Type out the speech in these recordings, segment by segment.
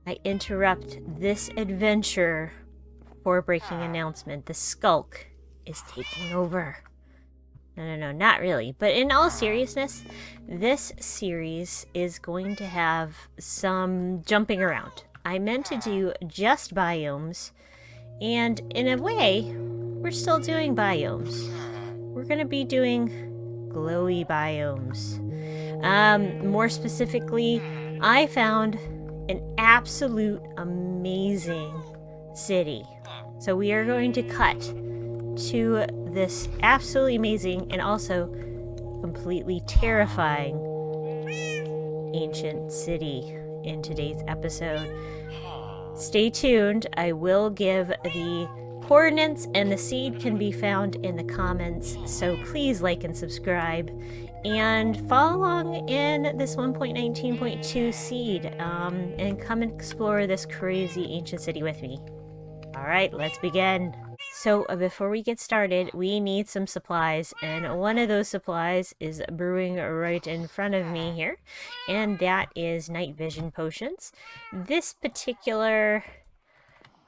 I interrupt this adventure for breaking announcement. The skulk is taking over. No, not really. But in all seriousness, this series is going to have some jumping around. I meant to do just biomes, and in a way, we're still doing biomes. We're going to be doing glowy biomes. More specifically, I found an absolute amazing city. So we are going to cut to this absolutely amazing and also completely terrifying ancient city in today's episode. Stay tuned. I will give the coordinates, and the seed can be found in the comments, so please like and subscribe and follow along in this 1.19.2 seed and come and explore this crazy ancient city with me. Alright, let's begin. So before we get started, we need some supplies, and one of those supplies is brewing right in front of me here, and that is night vision potions. This particular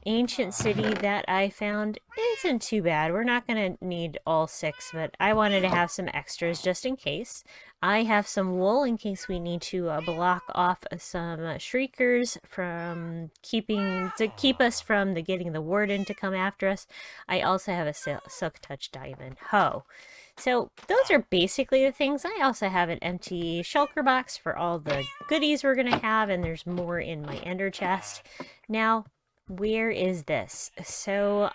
ancient city that I found isn't too bad. We're not going to need all 6, but I wanted to have some extras just in case. I have some wool in case we need to block off some shriekers from keep us from getting the warden to come after us. I also have a silk touch diamond hoe. So those are basically the things. I also have an empty shulker box for all the goodies we're going to have, and there's more in my ender chest. Now, where is this? So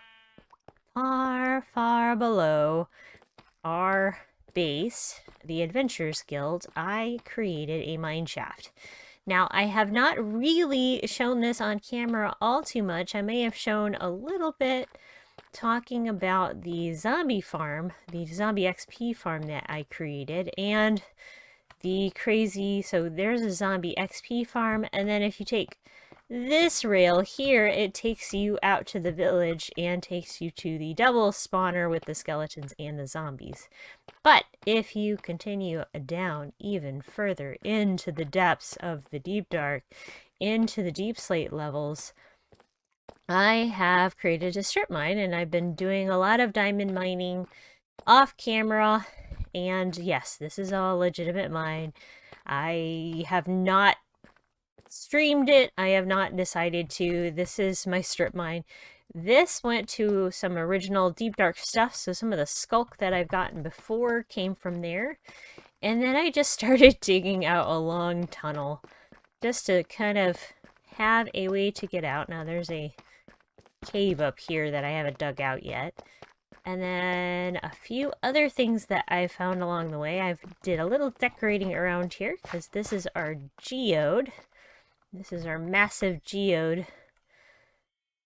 far, far below our base, the Adventurers Guild, I created a mineshaft. Now, I have not really shown this on camera all too much. I may have shown a little bit talking about the zombie farm, the zombie XP farm that I created, and the crazy, so there's a zombie XP farm, and then if you take this rail here, it takes you out to the village and takes you to the double spawner with the skeletons and the zombies. But if you continue down even further into the depths of the deep dark, into the deep slate levels, I have created a strip mine, and I've been doing a lot of diamond mining off camera. And yes, this is a legitimate mine. I have not streamed it. I have not decided to. This is my strip mine. This went to some original deep dark stuff, so some of the skulk that I've gotten before came from there. And then I just started digging out a long tunnel just to kind of have a way to get out. Now there's a cave up here that I haven't dug out yet. And then a few other things that I found along the way. I've did a little decorating around here because this is our geode. This is our massive geode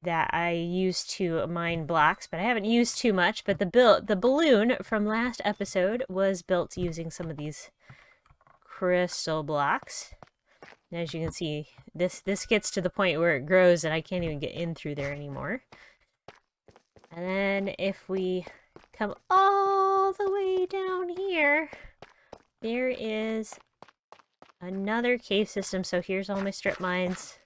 that I used to mine blocks, but I haven't used too much. But the balloon from last episode was built using some of these crystal blocks. And as you can see, this gets to the point where it grows and I can't even get in through there anymore. And then if we come all the way down here, there is another cave system. So here's all my strip mines.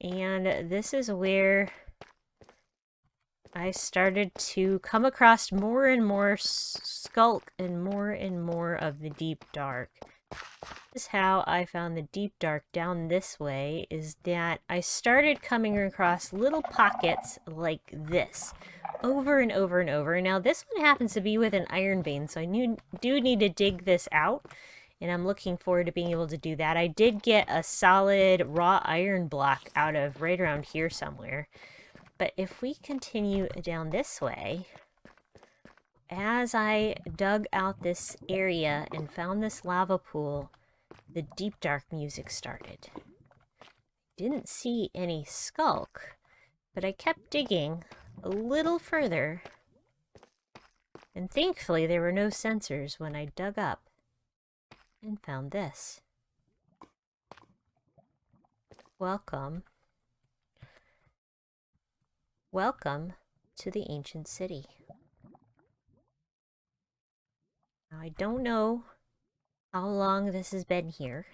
And this is where I started to come across more and more skulk and more of the deep dark. This is how I found the deep dark down this way, is that I started coming across little pockets like this over and over and over. Now this one happens to be with an iron vein, so I do need to dig this out, and I'm looking forward to being able to do that. I did get a solid raw iron block out of right around here somewhere. But if we continue down this way, as I dug out this area and found this lava pool, the deep dark music started. Didn't see any skulk, but I kept digging a little further, and thankfully there were no sensors when I dug up and found this. Welcome to the ancient city. Now, I don't know how long this has been here,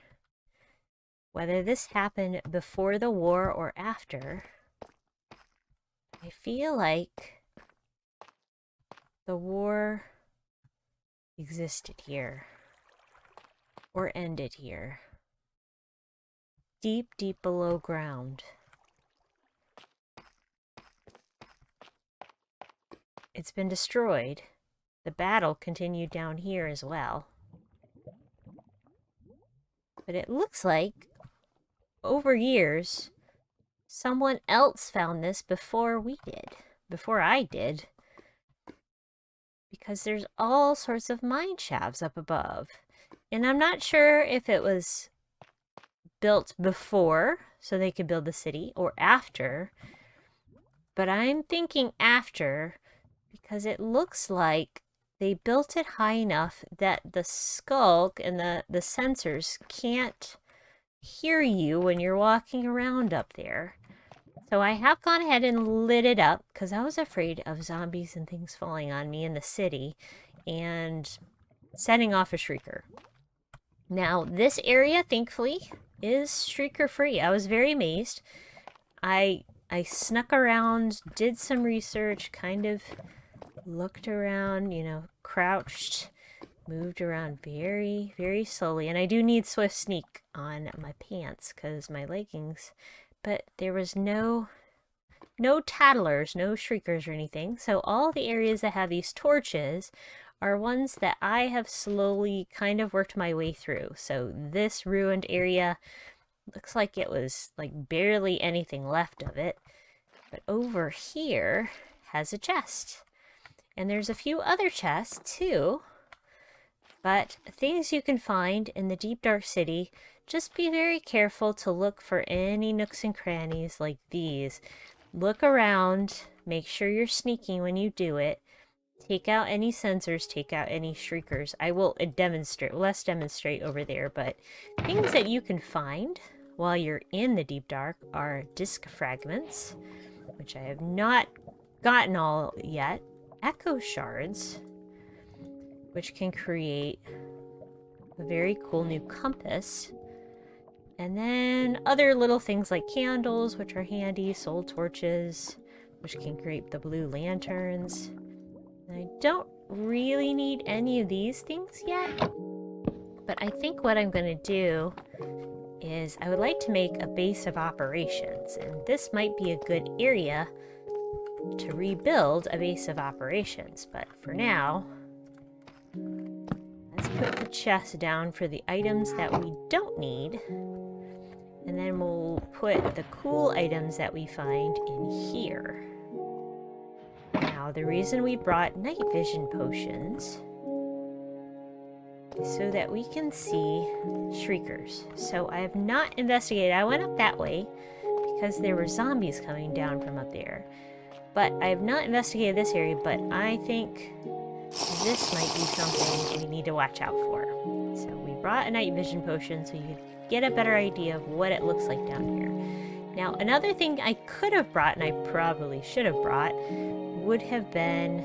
Whether this happened before the war or after, I feel like the war existed here, or ended here, deep, deep below ground. It's been destroyed. The battle continued down here as well. But it looks like, over years, someone else found this before we did. Before I did. Because there's all sorts of mine shafts up above. And I'm not sure if it was built before, so they could build the city, or after. But I'm thinking after, because it looks like they built it high enough that the skulk and the sensors can't hear you when you're walking around up there. So I have gone ahead and lit it up because I was afraid of zombies and things falling on me in the city and setting off a shrieker. Now, this area, thankfully, is shrieker free. I was very amazed. I snuck around, did some research, kind of looked around, you know, crouched, moved around very, very slowly. And I do need swift sneak on my pants because my leggings, but there was no tattlers, no shriekers or anything. So all the areas that have these torches are ones that I have slowly kind of worked my way through. So this ruined area looks like it was like barely anything left of it. But over here has a chest. And there's a few other chests too. But things you can find in the deep dark city, just be very careful to look for any nooks and crannies like these. Look around, make sure you're sneaking when you do it. Take out any sensors, take out any shriekers. I will demonstrate over there, but things that you can find while you're in the deep dark are disc fragments, which I have not gotten all yet. Echo shards, which can create a very cool new compass. And then other little things like candles, which are handy, soul torches, which can create the blue lanterns. And I don't really need any of these things yet, but I think what I'm going to do is I would like to make a base of operations, and this might be a good area to rebuild a base of operations. But for now, let's put the chest down for the items that we don't need. And then we'll put the cool items that we find in here. Now, the reason we brought night vision potions is so that we can see shriekers. So I have not investigated. I went up that way because there were zombies coming down from up there. But I have not investigated this area, but I think this might be something we need to watch out for. So we brought a night vision potion so you could get a better idea of what it looks like down here. Now, another thing I could have brought, and I probably should have brought, would have been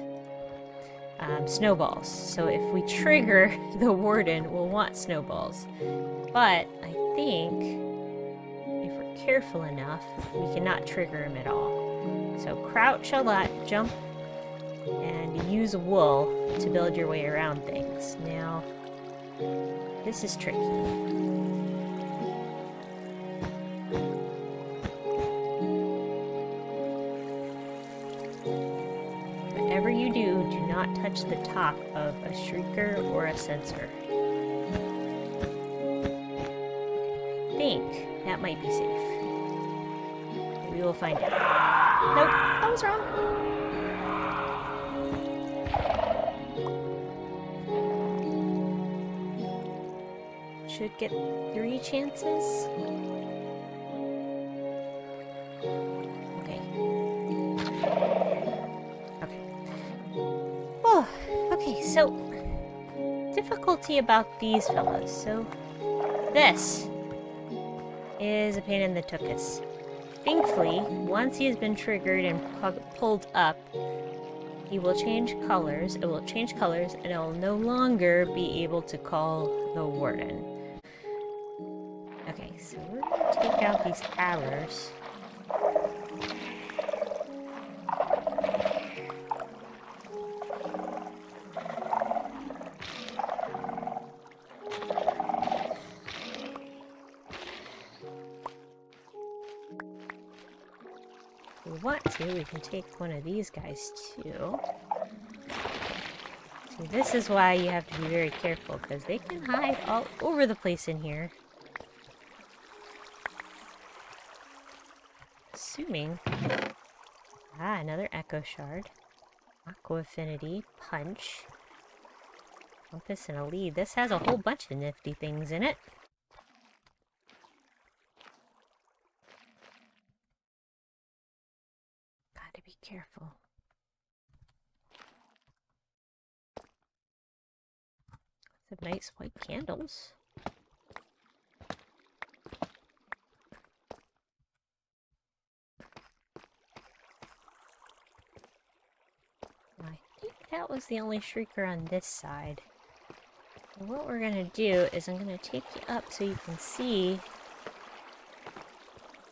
snowballs. So if we trigger the Warden, we'll want snowballs. But I think if we're careful enough, we cannot trigger him at all. So crouch a lot, jump, and use wool to build your way around things. Now, this is tricky. Whatever you do, do not touch the top of a shrieker or a sensor. I think that might be safe. We will find out. Nope, I was wrong. Should get 3 chances. Okay. Okay. Oh, okay, so difficulty about these fellows. So this is a pain in the tuchus. Thankfully, once he has been triggered and pulled up, he will change colors. It will change colors, and it will no longer be able to call the Warden. Okay, so we're Take out these towers. If we want to, we can take one of these guys too. See, this is why you have to be very careful, because they can hide all over the place in here. Assuming... Ah, another Echo Shard. Aqua Affinity, Punch. Compass and a lead. This has a whole bunch of nifty things in it. Gotta be careful. Some nice white candles. I think that was the only shrieker on this side. And what we're gonna do is I'm gonna take you up so you can see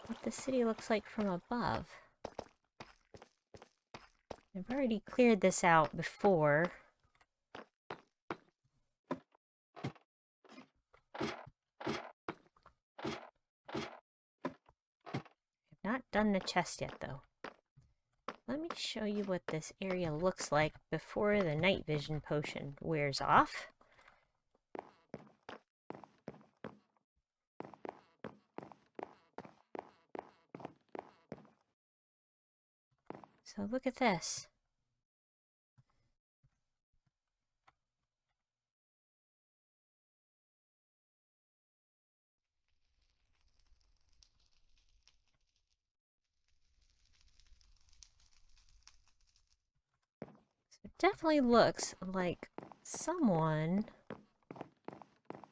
what the city looks like from above. I've already cleared this out before. I've not done the chest yet, though. Let me show you what this area looks like before the night vision potion wears off. So look at this. So it definitely looks like someone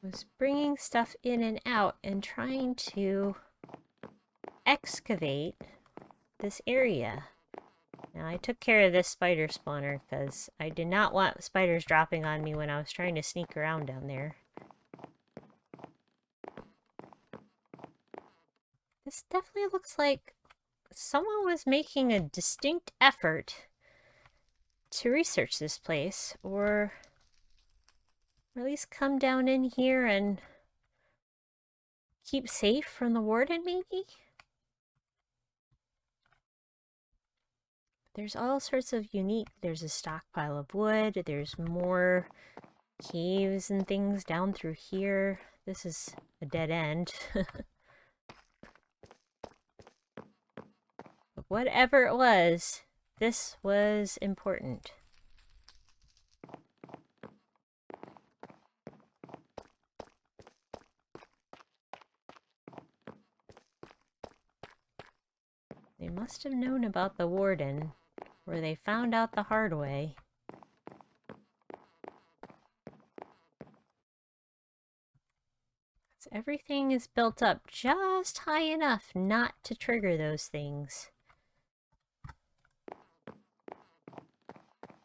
was bringing stuff in and out and trying to excavate this area. Now, I took care of this spider spawner because I did not want spiders dropping on me when I was trying to sneak around down there. This definitely looks like someone was making a distinct effort to research this place, or at least come down in here and keep safe from the Warden, maybe? There's all sorts of unique... There's a stockpile of wood, there's more caves and things down through here. This is a dead end. But whatever it was, this was important. They must have known about the Warden, or they found out the hard way. So everything is built up just high enough not to trigger those things.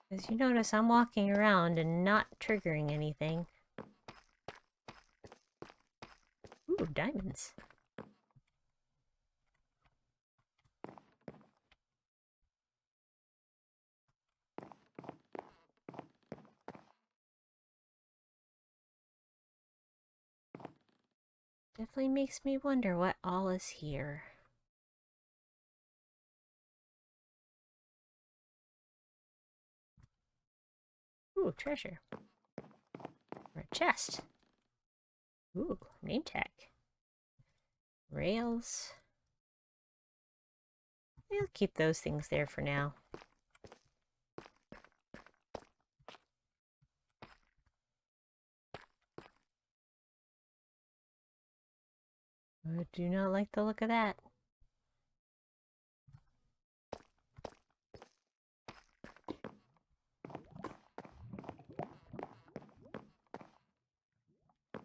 As you notice, I'm walking around and not triggering anything. Ooh, diamonds. Definitely makes me wonder what all is here. Ooh, treasure. Or a chest. Ooh, name tag. Rails. I'll keep those things there for now. I do not like the look of that. The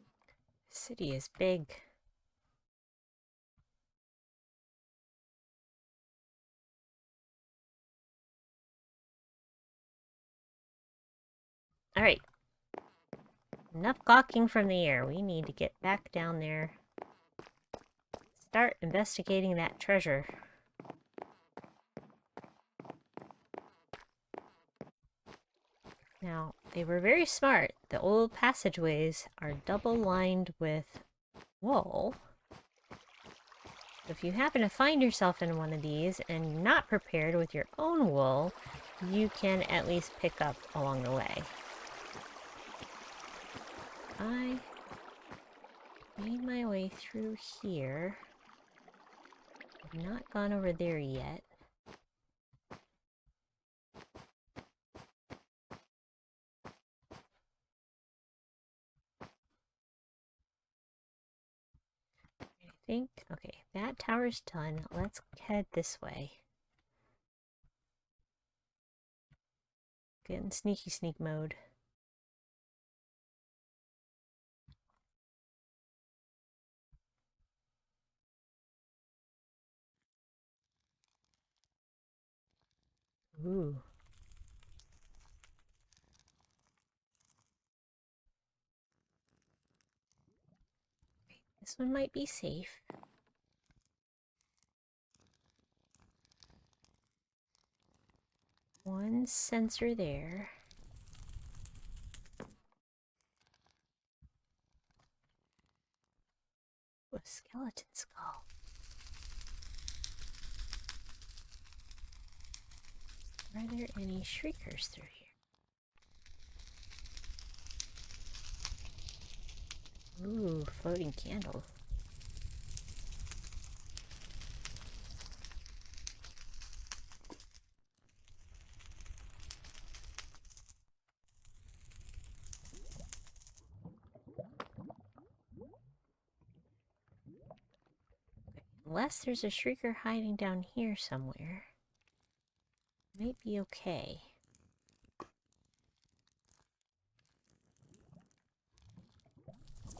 city is big. Alright. Enough gawking from the air. We need to get back down there start investigating that treasure. Now, they were very smart. The old passageways are double-lined with wool. If you happen to find yourself in one of these and you're not prepared with your own wool, you can at least pick up along the way. I made my way through here. I've not gone over there yet. Okay, that tower's done. Let's head this way. Get in sneaky sneak mode. Ooh. Okay, this one might be safe. One sensor there. A skeleton skull. Are there any shriekers through here? Ooh, floating candle. Unless there's a shrieker hiding down here somewhere. Might be okay.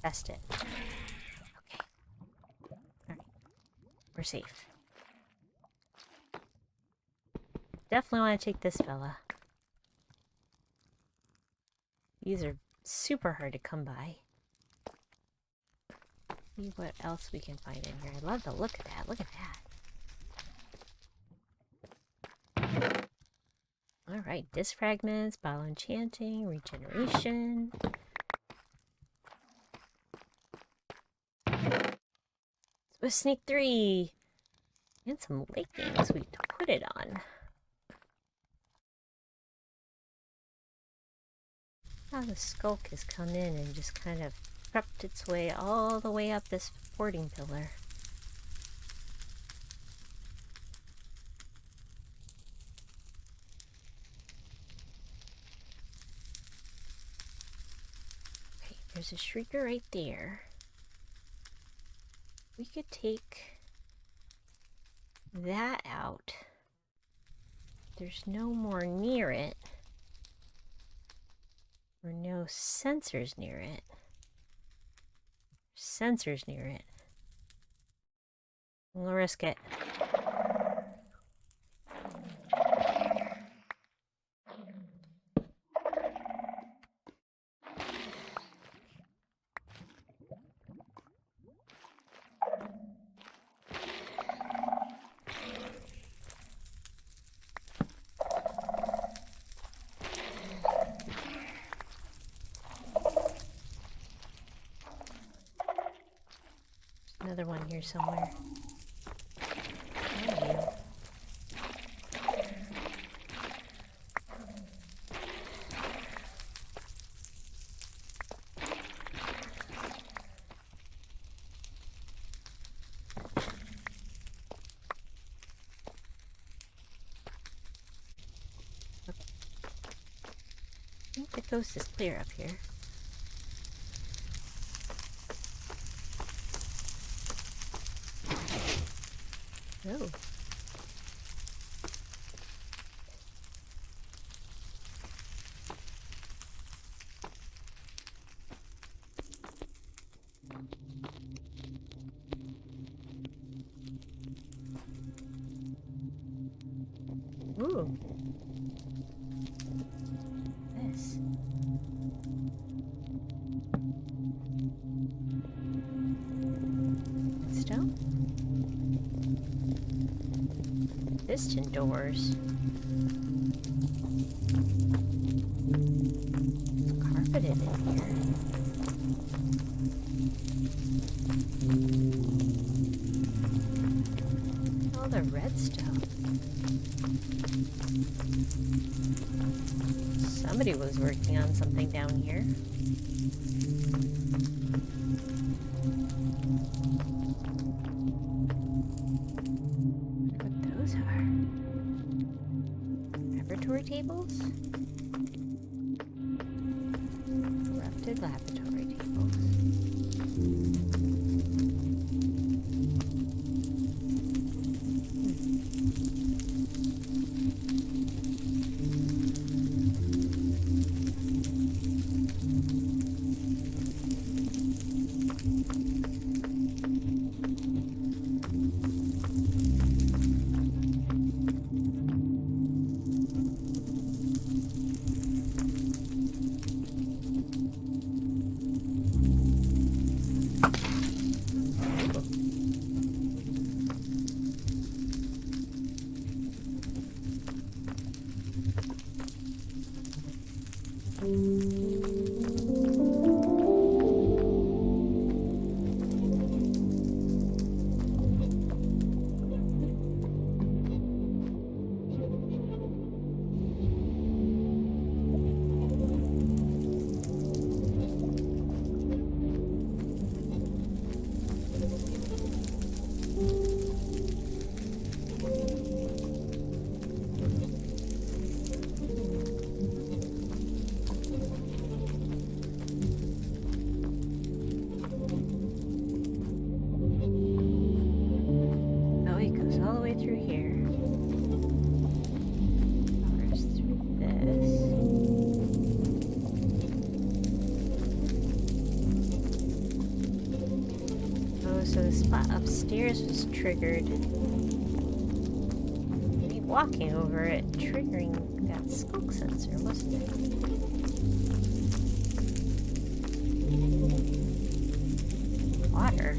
Test it. Okay. Alright. We're safe. Definitely want to take this fella. These are super hard to come by. See what else we can find in here. I love the look of that. Look at that. Alright, disc fragments, bottle enchanting, regeneration. With sneak 3. And some leggings we can put it on. How the skulk has come in and just kind of crept its way all the way up this supporting pillar. Okay, there's a shrieker right there. We could take that out. There's no more near it. Or no sensors near it. Sensors near it. We'll risk it. Another one here somewhere. There you. Okay. I think the coast is clear up here. Oh. Ooh. This. Stone? Piston doors. It's carpeted in here. All the red stuff. Somebody was working on something down here. What those are? Laboratory tables? Corrupted laboratory tables. Through here. Powers through this. Oh, so the spot upstairs was triggered. Me walking over it, triggering that smoke sensor, wasn't it? Water.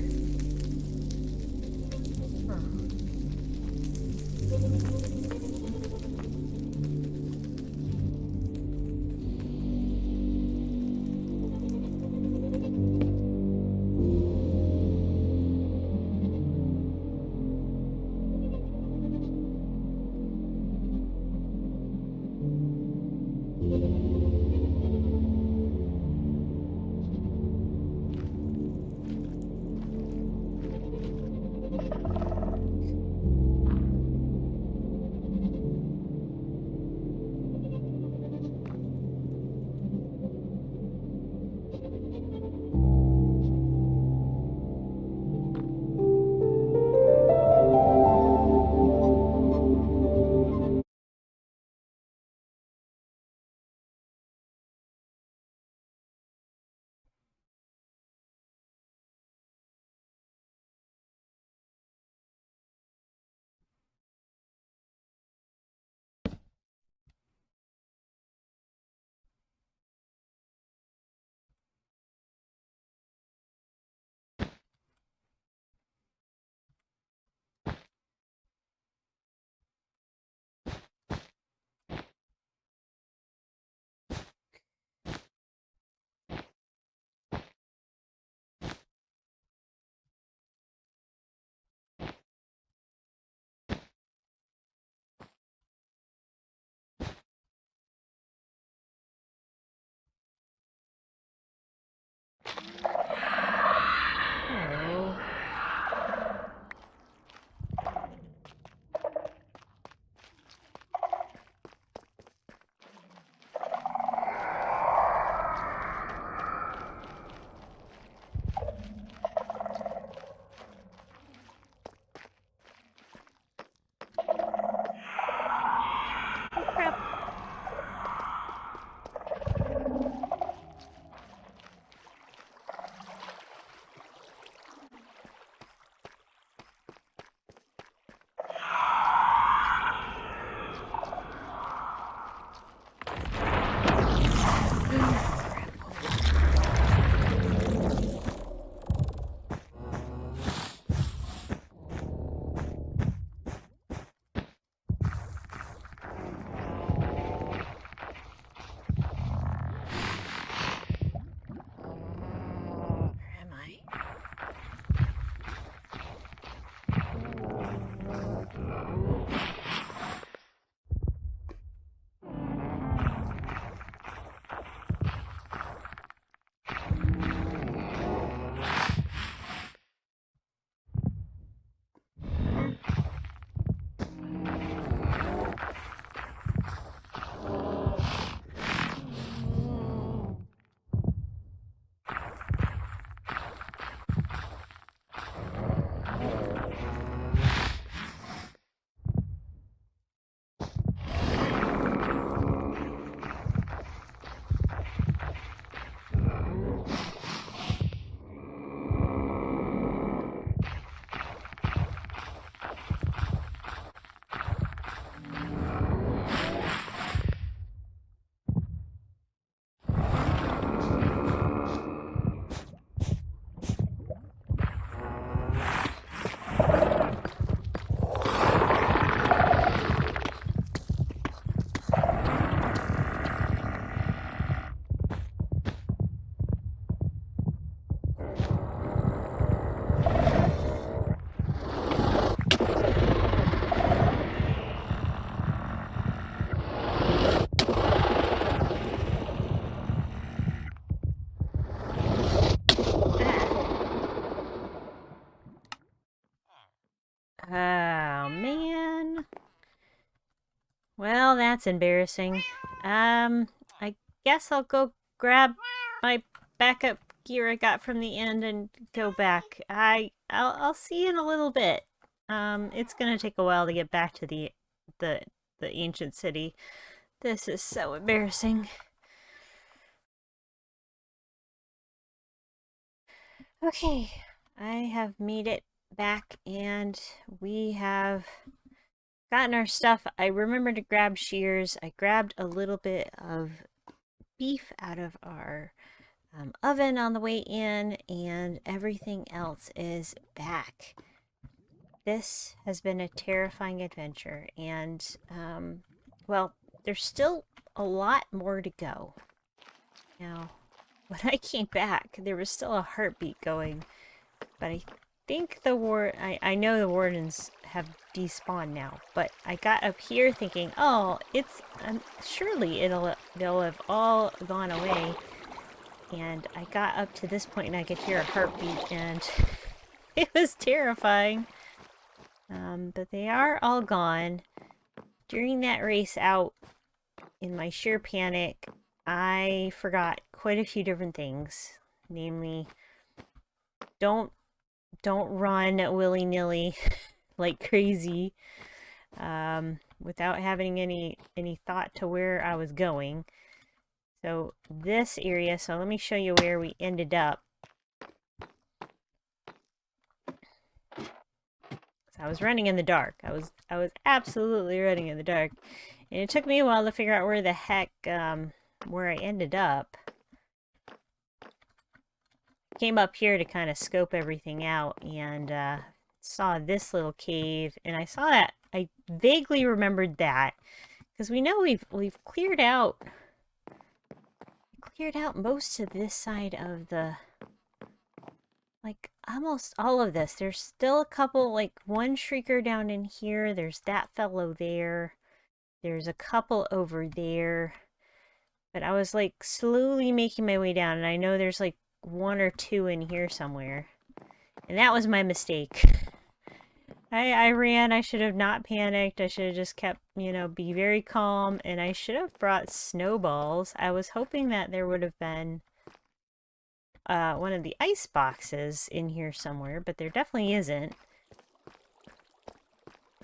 Oh, man. Well, that's embarrassing. I guess I'll go grab my backup gear I got from the end and go back. I'll see you in a little bit. It's gonna take a while to get back to the the ancient city. This is so embarrassing. Okay, I have made it back and we have gotten our stuff. I remembered to grab shears. I grabbed a little bit of beef out of our oven on the way in, and everything else is back. This has been a terrifying adventure, and well, there's still a lot more to go. Now, when I came back, there was still a heartbeat going, but I think I know the wardens have despawned now, but I got up here thinking, oh, it's surely they'll have all gone away. And I got up to this point and I could hear a heartbeat, and it was terrifying. But they are all gone. During that race out, in my sheer panic, I forgot quite a few different things. Namely, don't run willy-nilly like crazy without having any thought to where I was going. So this area, so let me show you where we ended up. So I was running in the dark. I was absolutely running in the dark. And it took me a while to figure out where the heck, where I ended up. Came up here to kind of scope everything out and saw this little cave. And I saw that, I vaguely remembered that. Because we know we've cleared out most of this side of the, like, almost all of this. There's still a couple, like, one shrieker down in here. There's that fellow there. There's a couple over there. But I was, like, slowly making my way down. And I know there's, like, one or two in here somewhere. And that was my mistake. I ran. I should have not panicked. I should have just kept, be very calm. And I should have brought snowballs. I was hoping that there would have been one of the ice boxes in here somewhere, but there definitely isn't.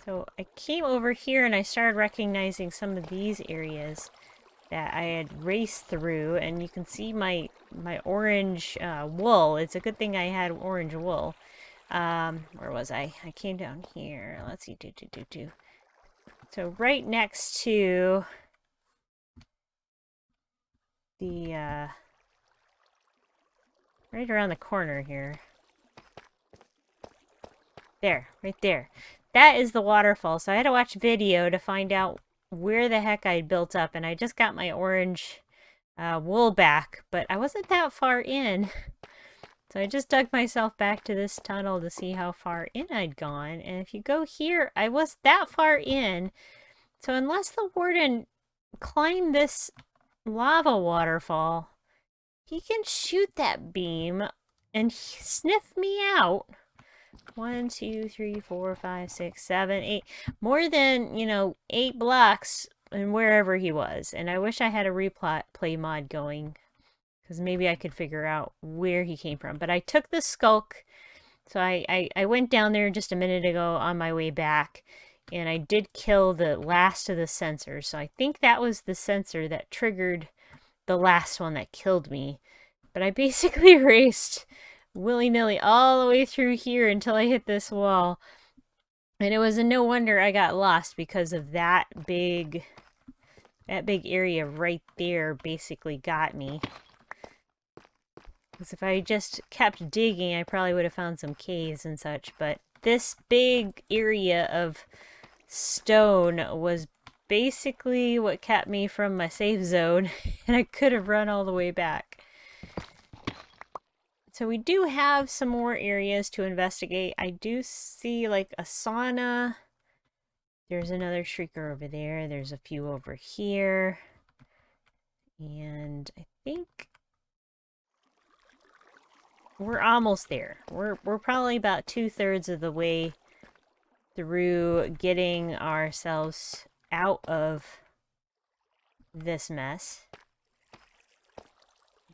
So I came over here and I started recognizing some of these areas that I had raced through, and you can see my orange wool. It's a good thing I had orange wool. Where was I? I came down here. Let's see. So right next to the right around the corner here. There, right there. That is the waterfall. So I had to watch video to find out where the heck I built up. And I just got my orange wool back. But I wasn't that far in. So I just dug myself back to this tunnel to see how far in I'd gone. And if you go here, I was that far in. So unless the warden climbed this lava waterfall, he can shoot that beam and sniff me out. 1, 2, 3, 4, 5, 6, 7, 8. More than, 8 blocks and wherever he was. And I wish I had a replay mod going, because maybe I could figure out where he came from. But I took the skulk. So I went down there just a minute ago on my way back. And I did kill the last of the sensors. So I think that was the sensor that triggered the last one that killed me. But I basically raced willy-nilly all the way through here until I hit this wall. And it was no wonder I got lost, because of that big area right there basically got me. Because if I just kept digging, I probably would have found some caves and such. But this big area of stone was basically what kept me from my safe zone. And I could have run all the way back. So we do have some more areas to investigate. I do see like a sauna. There's another shrieker over there. There's a few over here. And I think we're almost there. We're probably about 2/3 of the way through getting ourselves out of this mess.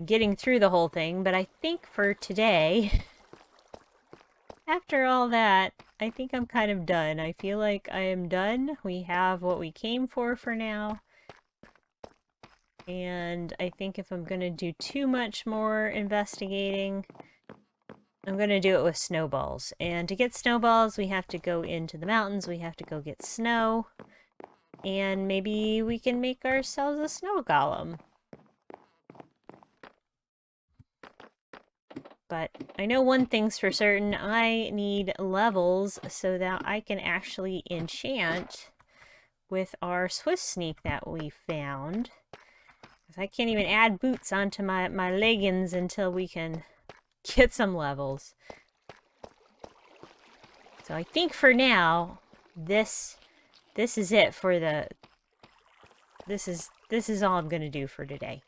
Getting through the whole thing, but I think for today, after all that, I think I'm kind of done. I feel like I am done. We have what we came for now. And I think if I'm going to do too much more investigating, I'm going to do it with snowballs. And to get snowballs, we have to go into the mountains. We have to go get snow. And maybe we can make ourselves a snow golem. But I know one thing's for certain. I need levels so that I can actually enchant with our Swift Sneak that we found. Because I can't even add boots onto my leggings until we can get some levels. So I think for now, this is it for the... This is all I'm going to do for today.